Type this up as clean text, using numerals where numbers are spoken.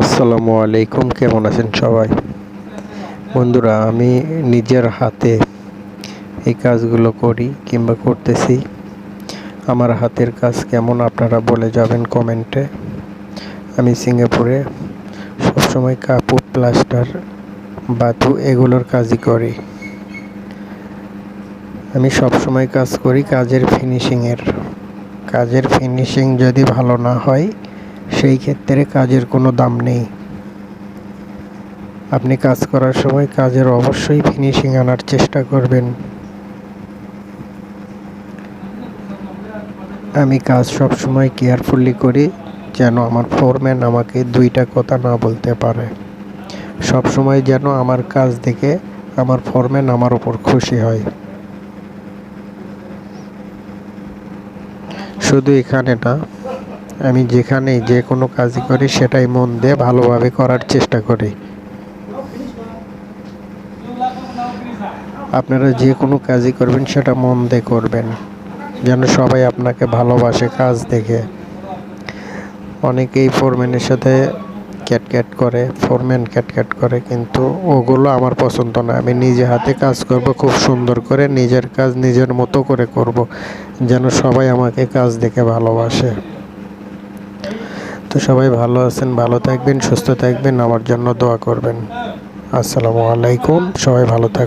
আসসালামু আলাইকুম, কেমন আছেন সবাই? বন্ধুরা, আমি নিজের হাতে এই কাজগুলো করি কিংবা করতেছি। আমার হাতের কাজ কেমন আপনারা বলে যাবেন কমেন্টে। আমি সিঙ্গাপুরে সবসময় কাপড়, প্লাস্টার, বাতু এগুলোর কাজই করি। আমি সবসময় কাজ করি কাজের ফিনিশিং যদি ভালো না হয় সেই ক্ষেত্রে কাজের কোনো দাম নেই। আপনি কাজ করার সময় কাজের অবশ্যই ফিনিশিং আনার চেষ্টা করবেন। আমি কাজ সবসময় কেয়ারফুলি করি যেন আমার ফোরম্যান আমাকে দুইটা কথা না বলতে পারে। সবসময় যেন আমার কাজ দেখে আমার ফোরম্যান আমার উপর খুশি হয়। শুধু এখানে না, আমি যেখানেই যে কোনো কাজই করি সেটাই মন দিয়ে ভালোভাবে করার চেষ্টা করি। আপনারা যে কোনো কাজই করবেন সেটা মন দিয়ে করবেন যেন সবাই আপনাকে ভালোবাসে কাজ দেখে। অনেকেই ফোরম্যানের সাথে ফোরম্যান ক্যাটক্যাট করে, কিন্তু ওগুলো আমার পছন্দ না। আমি নিজে হাতে কাজ করব, খুব সুন্দর করে নিজের কাজ নিজের মতো করে করব যেন সবাই আমাকে কাজ দেখে ভালোবাসে। তো সবাই ভালো আছেন, ভালো থাকবেন, সুস্থ থাকবেন, আমার জন্য দোয়া করবেন। আসসালামু আলাইকুম, সবাই ভালো থাকবেন।